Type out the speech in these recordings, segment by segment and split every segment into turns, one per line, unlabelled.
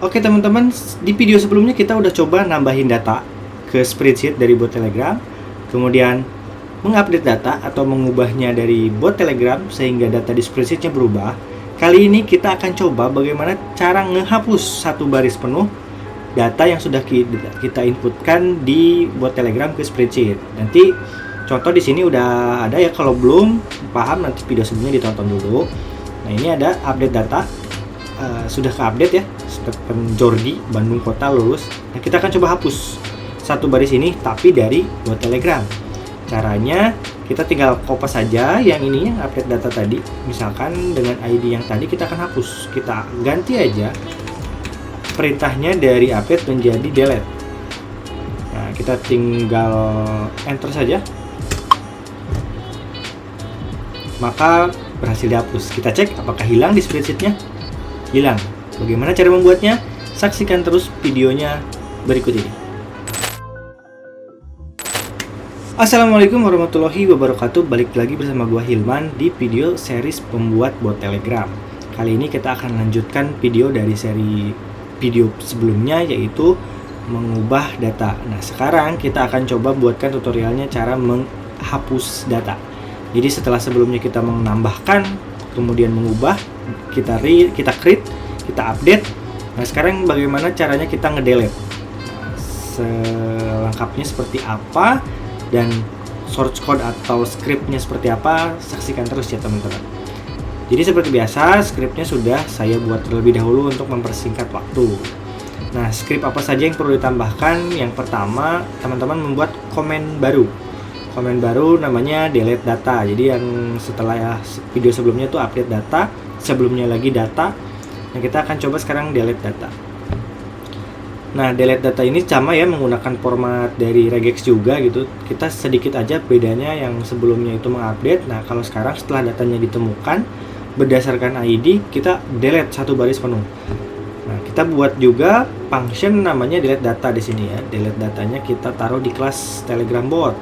Oke teman-teman, di video sebelumnya kita udah coba nambahin data ke spreadsheet dari bot Telegram, kemudian mengupdate data atau mengubahnya dari bot Telegram sehingga data di spreadsheetnya berubah. Kali ini kita akan coba bagaimana cara ngehapus satu baris penuh data yang sudah kita inputkan di bot Telegram ke spreadsheet. Nanti contoh di sini udah ada ya, kalau belum paham nanti video sebelumnya ditonton dulu. Nah ini ada update data, sudah ke-update ya, Stephen Jordi, Bandung Kota, lulus. Nah kita akan coba hapus satu baris ini tapi dari bot Telegram. Caranya kita tinggal copy saja yang ini, yang update data tadi. Misalkan dengan ID yang tadi kita akan hapus, kita ganti aja perintahnya dari update menjadi delete. Nah kita tinggal enter saja, maka berhasil dihapus. Kita cek apakah hilang di spreadsheetnya. Hilang. Bagaimana cara membuatnya? Saksikan terus videonya berikut ini. Assalamualaikum warahmatullahi wabarakatuh. Balik lagi bersama gua Hilman di video series pembuat bot Telegram. Kali ini kita akan lanjutkan video dari seri video sebelumnya, yaitu mengubah data. Nah sekarang kita akan coba buatkan tutorialnya cara menghapus data. Jadi setelah sebelumnya kita menambahkan, kemudian mengubah, kita create, kita update. Nah sekarang bagaimana caranya kita ngedelete. Selengkapnya seperti apa dan source code atau scriptnya seperti apa, saksikan terus ya teman-teman. Jadi seperti biasa, scriptnya sudah saya buat terlebih dahulu untuk mempersingkat waktu. Nah script apa saja yang perlu ditambahkan? Yang pertama, teman-teman membuat komen baru namanya delete data. Jadi yang setelah ya, video sebelumnya tuh update data, sebelumnya lagi data. Nah kita akan coba sekarang delete data. Nah delete data ini sama ya, menggunakan format dari regex juga gitu. Kita sedikit aja bedanya, yang sebelumnya itu mengupdate. Nah kalau sekarang setelah datanya ditemukan berdasarkan ID, kita delete satu baris penuh. Nah kita buat juga function namanya delete data di sini ya. Delete datanya kita taruh di kelas Telegram bot.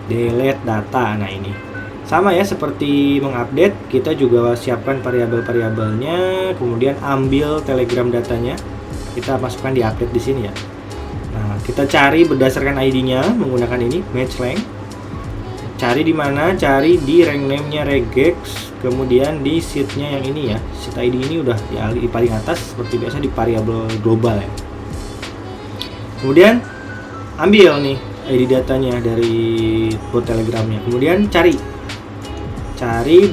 Delete data. Nah ini sama ya seperti mengupdate, kita juga siapkan variabel-variabelnya, kemudian ambil Telegram datanya, kita masukkan di update di sini ya. Nah kita cari berdasarkan ID-nya menggunakan ini match rank. Cari di mana? Cari di rank name-nya regex, kemudian di sheet-nya yang ini ya. Sheet ID ini udah di paling atas seperti biasa di variabel global ya. Kemudian ambil nih ID datanya dari bot Telegramnya, kemudian cari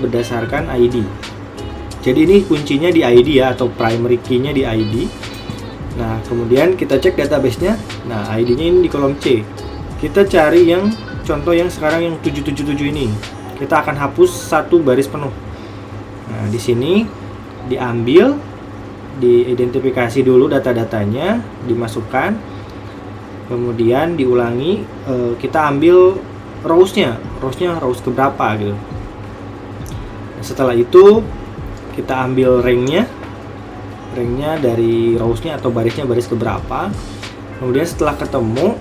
berdasarkan ID. Jadi ini kuncinya di ID ya, atau primary key-nya di ID. Nah kemudian kita cek database-nya. Nah ID-nya ini di kolom C. Kita cari yang contoh yang sekarang yang 777 ini. Kita akan hapus satu baris penuh. Nah di sini diambil, diidentifikasi dulu data-datanya, dimasukkan, kemudian diulangi. Kita ambil rows-nya rows keberapa gitu. Setelah itu kita ambil ranknya dari rows-nya atau barisnya baris keberapa. Kemudian setelah ketemu,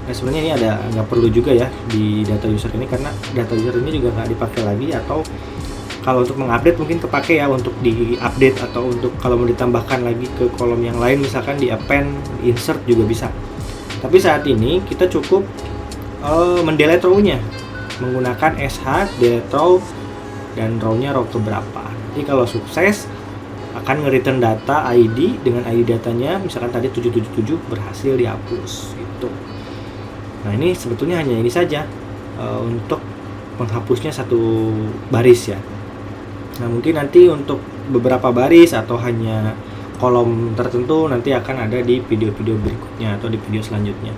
nah sebenarnya ini ada, nggak perlu juga ya di data user ini, karena data user ini juga nggak dipakai lagi, atau kalau untuk mengupdate mungkin kepake ya untuk di update, atau untuk kalau mau ditambahkan lagi ke kolom yang lain, misalkan di append, insert juga bisa. Tapi saat ini kita cukup mendelete row-nya menggunakan sh delete row, dan row-nya row keberapa. Jadi kalau sukses akan nge-return data ID dengan ID datanya, misalkan tadi 777 berhasil dihapus gitu. Nah ini sebetulnya hanya ini saja untuk menghapusnya satu baris ya. Nah mungkin nanti untuk beberapa baris atau hanya kolom tertentu nanti akan ada di video-video berikutnya atau di video selanjutnya.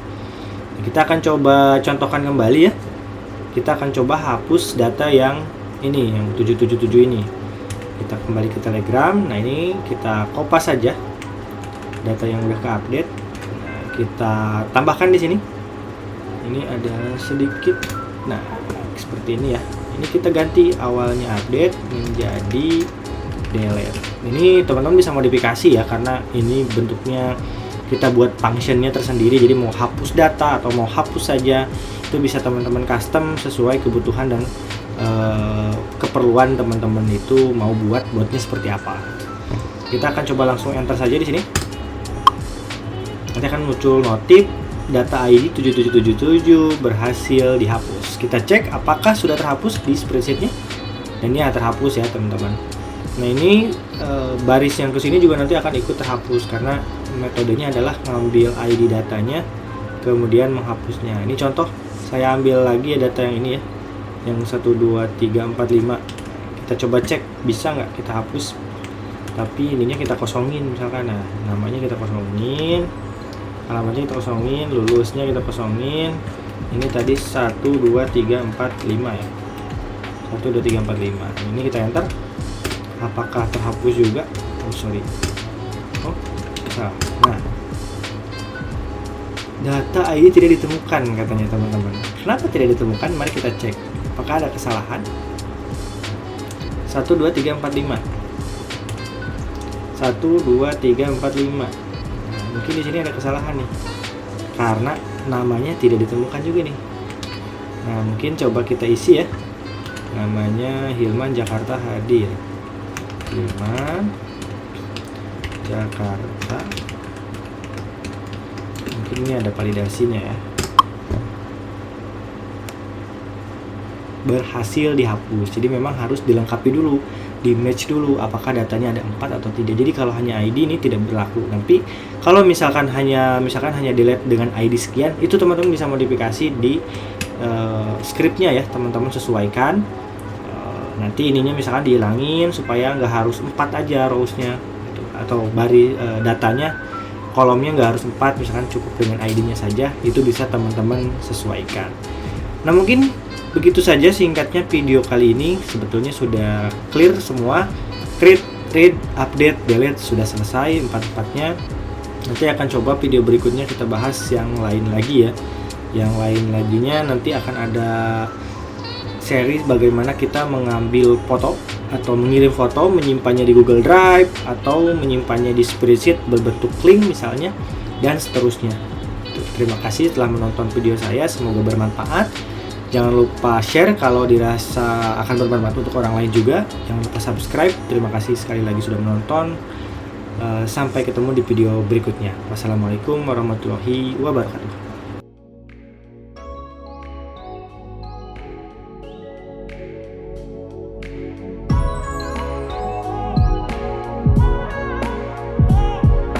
Nah, kita akan coba contohkan kembali ya. Kita akan coba hapus data yang ini, yang 777 ini. Kita kembali ke Telegram. Nah ini kita copy saja data yang udah ke-update. Nah, kita tambahkan di sini. Ini ada sedikit. Nah seperti ini ya. Ini kita ganti awalnya update menjadi delete. Ini teman-teman bisa modifikasi ya, karena ini bentuknya kita buat functionnya tersendiri. Jadi mau hapus data atau mau hapus saja itu bisa teman-teman custom sesuai kebutuhan dan keperluan teman-teman itu mau buatnya seperti apa. Kita akan coba langsung enter saja di sini. Nanti akan muncul notif data ID 7777 berhasil dihapus. Kita cek apakah sudah terhapus di spreadsheetnya. Dan ini terhapus ya teman-teman. Nah ini baris yang kesini juga nanti akan ikut terhapus karena metodenya adalah ngambil ID datanya kemudian menghapusnya. Ini contoh saya ambil lagi ya data yang ini ya, yang 1 2 3 4 5. Kita coba cek bisa nggak kita hapus, tapi ininya kita kosongin misalkan. Nah namanya kita kosongin, alamatnya kita kosongin, lulusnya kita kosongin. Ini tadi 1 2 3 4 5 ya, 1 2 3 4 5. Ini kita enter. Apakah terhapus juga? Oh sorry. Oh nah, data ID tidak ditemukan katanya teman-teman. Kenapa tidak ditemukan? Mari kita cek. Apakah ada kesalahan? 1 2 3 4 5. 1 2 3 4 5. Nah, mungkin di sini ada kesalahan nih. Karena namanya tidak ditemukan juga nih. Nah, mungkin coba kita isi ya. Namanya Hilman Jakarta Hadir. Hilman Jakarta. Mungkin ini ada validasinya ya. Berhasil dihapus. Jadi memang harus dilengkapi dulu, di match dulu apakah datanya ada 4 atau tidak. Jadi kalau hanya ID ini tidak berlaku. Tapi kalau misalkan hanya delete dengan ID sekian, itu teman-teman bisa modifikasi di scriptnya ya, teman-teman sesuaikan. Nanti ininya misalkan dihilangin supaya nggak harus 4 aja rowsnya gitu. Atau datanya kolomnya nggak harus 4, misalkan cukup dengan ID-nya saja. Itu bisa teman-teman sesuaikan. Nah mungkin begitu saja singkatnya video kali ini. Sebetulnya sudah clear semua. Create, read, update, delete sudah selesai 4-4-nya. Nanti akan coba video berikutnya kita bahas yang lain lagi ya. Yang lain laginya nanti akan ada seri bagaimana kita mengambil foto atau mengirim foto, menyimpannya di Google Drive atau menyimpannya di spreadsheet berbentuk link misalnya, dan seterusnya. Terima kasih telah menonton video saya, semoga bermanfaat. Jangan lupa share kalau dirasa akan bermanfaat untuk orang lain juga. Jangan lupa subscribe. Terima kasih sekali lagi sudah menonton. Sampai ketemu di video berikutnya. Wassalamualaikum warahmatullahi wabarakatuh.